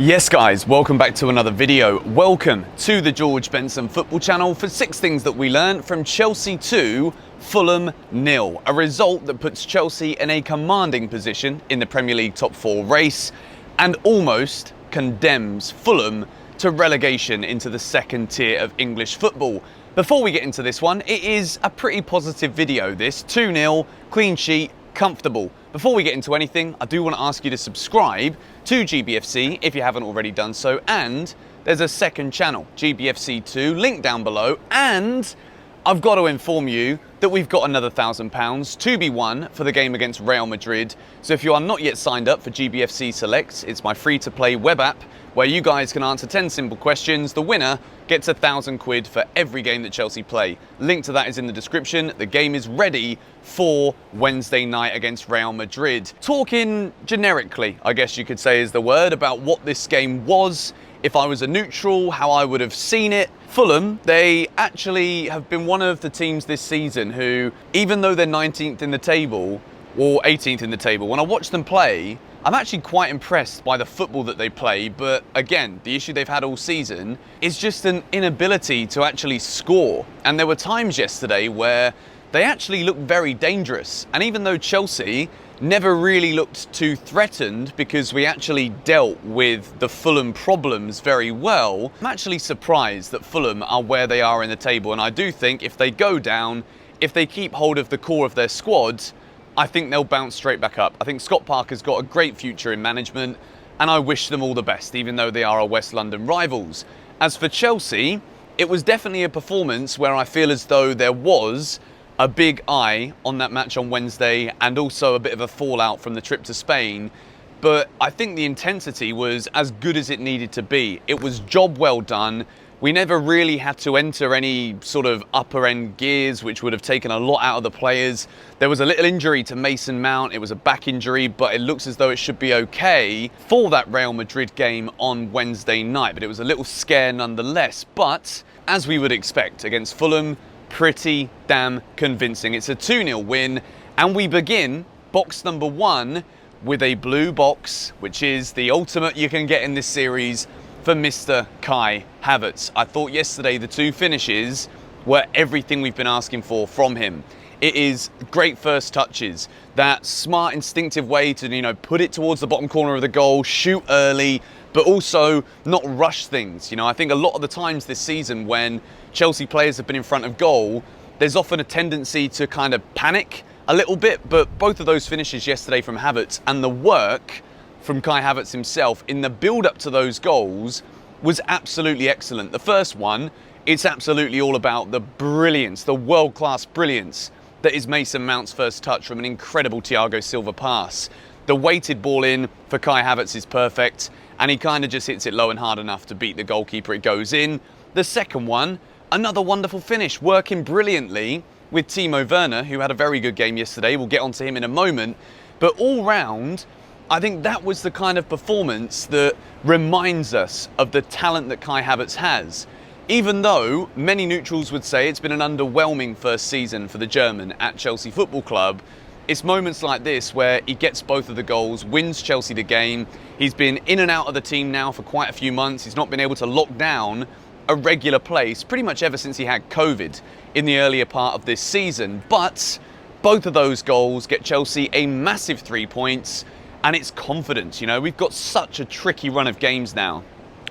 Yes guys, welcome back to another video. Welcome to the George Benson football channel for 6 things that we learned from Chelsea 2, Fulham 0. A result that puts Chelsea in a commanding position in the Premier League top 4 race and almost condemns Fulham to relegation into the second tier of English football. Before we get into this one, it is a pretty positive video this. 2-0, clean sheet, comfortable. Before we get into anything, I do want to ask you to subscribe to GBFC if you haven't already done so, and there's a second channel, GBFC 2, link down below, and I've got to inform you that we've got another £1,000 to be won for the game against Real Madrid. So if you are not yet signed up for GBFC Selects, it's my free-to-play web app where you guys can answer 10 simple questions. The winner gets £1,000 for every game that Chelsea play. Link to that is in the description. The game is ready for Wednesday night against Real Madrid. Talking generically, I guess you could say is the word, about what this game was, if I was a neutral, how I would have seen it. Fulham, they actually have been one of the teams this season who, even though they're 19th in the table, or 18th in the table, when I watch them play, I'm actually quite impressed by the football that they play. But again, the issue they've had all season is just an inability to actually score. And there were times yesterday where they actually looked very dangerous. And even though Chelsea never really looked too threatened because we actually dealt with the Fulham problems very well, I'm actually surprised that Fulham are where they are in the table. And I do think if they go down, if they keep hold of the core of their squad, I think they'll bounce straight back up. I think Scott Parker's got a great future in management, and I wish them all the best, even though they are our West London rivals. As for Chelsea, it was definitely a performance where I feel as though there was a big eye on that match on Wednesday and also a bit of a fallout from the trip to Spain. But I think the intensity was as good as it needed to be. It was job well done. We never really had to enter any sort of upper end gears, which would have taken a lot out of the players. There was a little injury to Mason Mount. It was a back injury, but it looks as though it should be okay for that Real Madrid game on Wednesday night. But it was a little scare nonetheless. But as we would expect against Fulham, pretty damn convincing. It's a 2-0 win, and we begin box number 1 with a blue box, which is the ultimate you can get in this series for Mr. Kai Havertz. I thought yesterday the 2 finishes were everything we've been asking for from him. It is great first touches, that smart instinctive way to, put it towards the bottom corner of the goal, shoot early, but also not rush things. I think a lot of the times this season when Chelsea players have been in front of goal, there's often a tendency to kind of panic a little bit, but both of those finishes yesterday from Havertz and the work from Kai Havertz himself in the build-up to those goals was absolutely excellent. The first one, it's absolutely all about the brilliance, the world-class brilliance that is Mason Mount's first touch from an incredible Thiago Silva pass. The weighted ball in for Kai Havertz is perfect, and he kind of just hits it low and hard enough to beat the goalkeeper. It goes in. The second one, another wonderful finish, working brilliantly with Timo Werner, who had a very good game yesterday. We'll get onto him in a moment. But all round, I think that was the kind of performance that reminds us of the talent that Kai Havertz has. Even though many neutrals would say it's been an underwhelming first season for the German at Chelsea Football Club, it's moments like this where he gets both of the goals, wins Chelsea the game. He's been in and out of the team now for quite a few months. He's not been able to lock down a regular place pretty much ever since he had COVID in the earlier part of this season. But both of those goals get Chelsea a massive 3 points. And it's confidence. We've got such a tricky run of games now.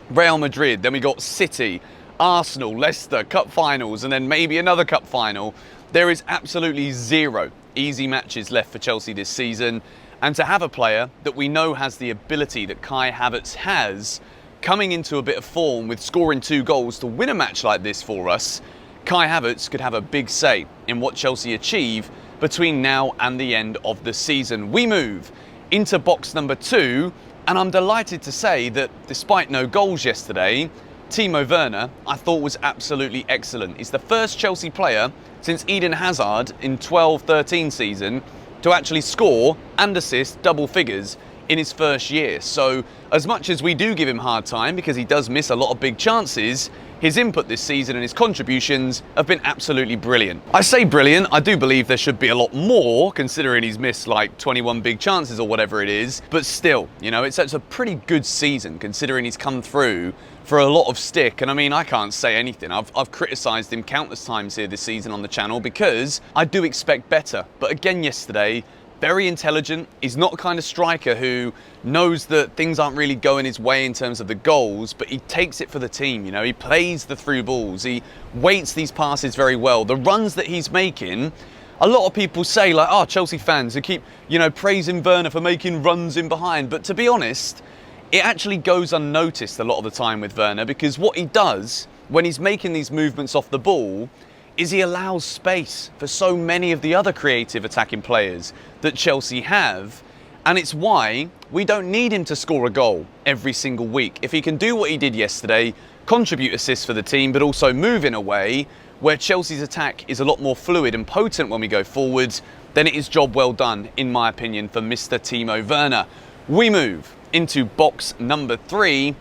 Real Madrid, then we got City, Arsenal, Leicester, cup finals, and then maybe another cup final. There is absolutely 0 easy matches left for Chelsea this season. And to have a player that we know has the ability that Kai Havertz has, coming into a bit of form with scoring 2 goals to win a match like this for us, Kai Havertz could have a big say in what Chelsea achieve between now and the end of the season. We move into box number 2, and I'm delighted to say that despite no goals yesterday, Timo Werner I thought was absolutely excellent. He's the first Chelsea player since Eden Hazard in 12-13 season to actually score and assist double figures in his first year. So as much as we do give him hard time because he does miss a lot of big chances, his input this season and his contributions have been absolutely brilliant. I say brilliant, I do believe there should be a lot more considering he's missed like 21 big chances or whatever it is, but still, you know, it's a pretty good season considering he's come through for a lot of stick. And I mean, I can't say anything. I've criticised him countless times here this season on the channel because I do expect better. But again yesterday, very intelligent. He's not the kind of striker who knows that things aren't really going his way in terms of the goals, but he takes it for the team, you know. He plays the through balls. He weights these passes very well. The runs that he's making, a lot of people say like, oh, Chelsea fans who keep, you know, praising Werner for making runs in behind. But to be honest, it actually goes unnoticed a lot of the time with Werner, because what he does when he's making these movements off the ball is he allows space for so many of the other creative attacking players that Chelsea have. And it's why we don't need him to score a goal every single week. If he can do what he did yesterday, contribute assists for the team, but also move in a way where Chelsea's attack is a lot more fluid and potent when we go forwards, then it is job well done, in my opinion, for Mr. Timo Werner. We move into box number 3,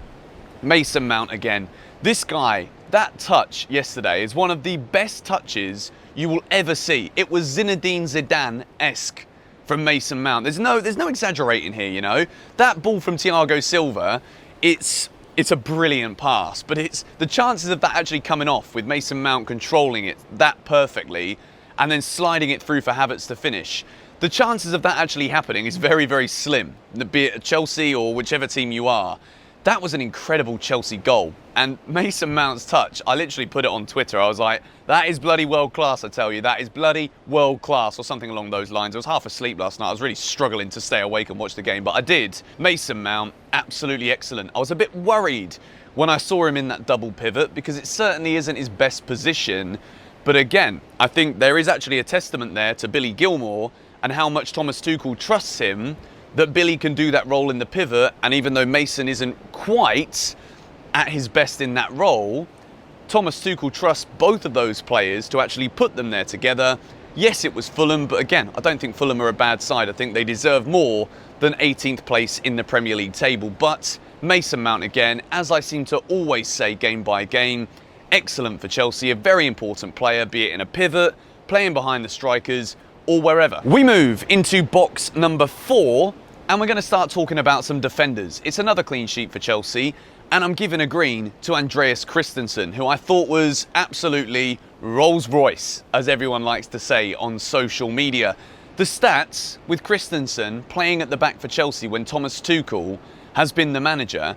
Mason Mount again. This guy, that touch yesterday is one of the best touches you will ever see. It was Zinedine Zidane-esque from Mason Mount. There's no exaggerating here, you know. That ball from Thiago Silva, it's a brilliant pass, but it's the chances of that actually coming off with Mason Mount controlling it that perfectly and then sliding it through for Havertz to finish. The chances of that actually happening is very, very slim, be it Chelsea or whichever team you are. That was an incredible Chelsea goal. And Mason Mount's touch, I literally put it on Twitter. I was like, that is bloody world class, I tell you. That is bloody world class, or something along those lines. I was half asleep last night. I was really struggling to stay awake and watch the game, but I did. Mason Mount, absolutely excellent. I was a bit worried when I saw him in that double pivot because it certainly isn't his best position. But again, I think there is actually a testament there to Billy Gilmour and how much Thomas Tuchel trusts him, that Billy can do that role in the pivot. And even though Mason isn't quite at his best in that role, Thomas Tuchel trusts both of those players to actually put them there together. Yes, it was Fulham, but again, I don't think Fulham are a bad side. I think they deserve more than 18th place in the Premier League table. But Mason Mount again, as I seem to always say game by game, excellent for Chelsea, a very important player, be it in a pivot, playing behind the strikers, or wherever. We move into box number 4, and we're going to start talking about some defenders. It's another clean sheet for Chelsea, and I'm giving a green to Andreas Christensen, who I thought was absolutely Rolls Royce, as everyone likes to say on social media. The stats with Christensen playing at the back for Chelsea when Thomas Tuchel has been the manager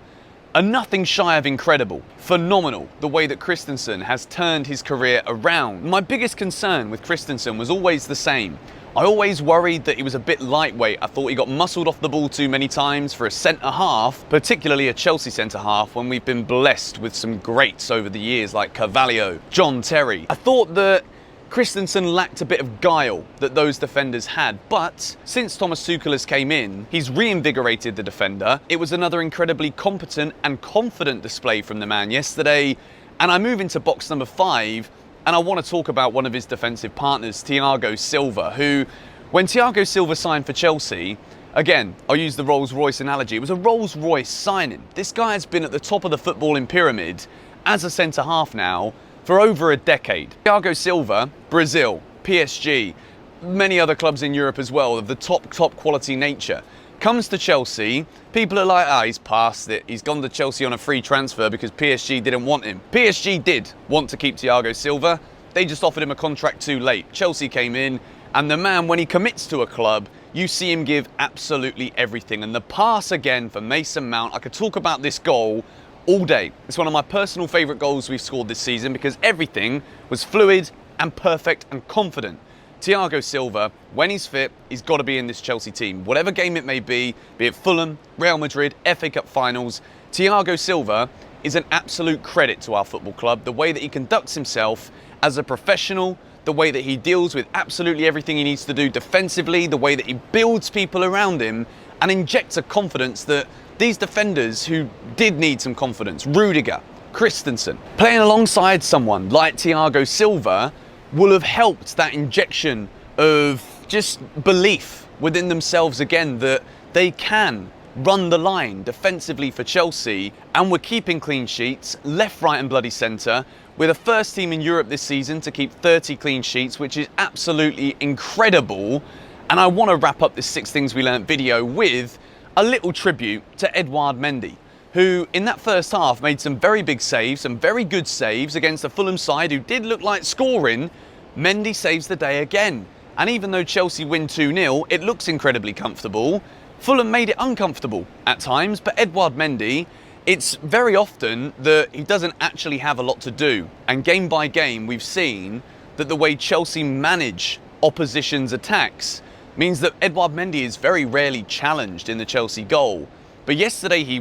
are nothing shy of incredible. Phenomenal, the way that Christensen has turned his career around. My biggest concern with Christensen was always the same. I always worried that he was a bit lightweight. I thought he got muscled off the ball too many times for a centre-half, particularly a Chelsea centre-half, when we've been blessed with some greats over the years like Carvalho, John Terry. I thought that Christensen lacked a bit of guile that those defenders had, but since Thomas Tuchel has came in, he's reinvigorated the defender. It was another incredibly competent and confident display from the man yesterday. And I move into box number 5, and I want to talk about one of his defensive partners, Thiago Silva, who, when Thiago Silva signed for Chelsea, again, I'll use the Rolls-Royce analogy, it was a Rolls-Royce signing. This guy has been at the top of the footballing pyramid as a centre-half now for over a decade. Thiago Silva, Brazil, PSG, many other clubs in Europe as well, of the top quality nature. Comes to Chelsea, people are like, he's past it. He's gone to Chelsea on a free transfer because PSG didn't want him. PSG did want to keep Thiago Silva. They just offered him a contract too late. Chelsea came in, and the man, when he commits to a club, you see him give absolutely everything. And the pass again for Mason Mount, I could talk about this goal all day. It's one of my personal favourite goals we've scored this season because everything was fluid and perfect and confident. Thiago Silva, when he's fit, he's got to be in this Chelsea team. Whatever game it may be it Fulham, Real Madrid, FA Cup finals, Thiago Silva is an absolute credit to our football club. The way that he conducts himself as a professional, the way that he deals with absolutely everything he needs to do defensively, the way that he builds people around him and injects a confidence that these defenders who did need some confidence, Rudiger, Christensen, playing alongside someone like Thiago Silva will have helped that injection of just belief within themselves again that they can run the line defensively for Chelsea, and we're keeping clean sheets left, right and bloody centre. We're the first team in Europe this season to keep 30 clean sheets, which is absolutely incredible. And I want to wrap up this 6 Things We Learnt video with a little tribute to Edouard Mendy, who in that first half made some very big saves, some very good saves against a Fulham side who did look like scoring. Mendy saves the day again. And even though Chelsea win 2-0, it looks incredibly comfortable. Fulham made it uncomfortable at times, but Edouard Mendy, it's very often that he doesn't actually have a lot to do. And game by game, we've seen that the way Chelsea manage opposition's attacks means that Edouard Mendy is very rarely challenged in the Chelsea goal. But yesterday he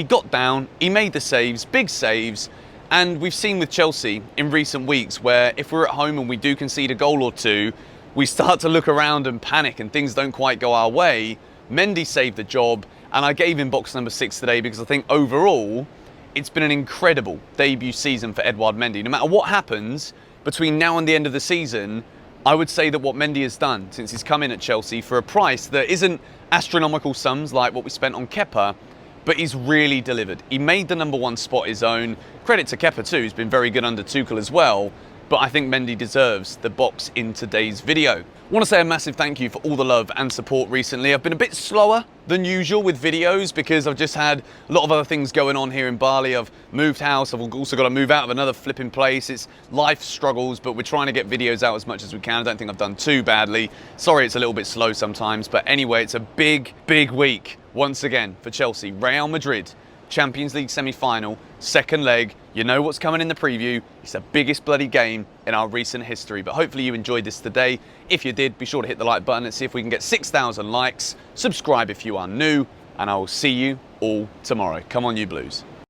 got down, he made the saves, big saves, and we've seen with Chelsea in recent weeks where if we're at home and we do concede a goal or two, we start to look around and panic and things don't quite go our way. Mendy saved the job, and I gave him box number 6 today because I think overall it's been an incredible debut season for Edouard Mendy. No matter what happens between now and the end of the season, I would say that what Mendy has done since he's come in at Chelsea for a price that isn't astronomical sums like what we spent on Kepa, but he's really delivered. He made the number 1 spot his own. Credit to Kepa too, who's been very good under Tuchel as well, but I think Mendy deserves the box in today's video. I want to say a massive thank you for all the love and support recently. I've been a bit slower than usual with videos because I've just had a lot of other things going on here in Bali. I've moved house, I've also got to move out of another flipping place. It's life struggles, but we're trying to get videos out as much as we can. I don't think I've done too badly. Sorry it's a little bit slow sometimes, but anyway, it's a big, big week once again for Chelsea. Real Madrid, Champions League semi-final, second leg. You know what's coming in the preview. It's the biggest bloody game in our recent history, but hopefully you enjoyed this today. If you did, be sure to hit the like button and see if we can get 6,000 likes. Subscribe if you are new, and I will see you all tomorrow. Come on, you Blues.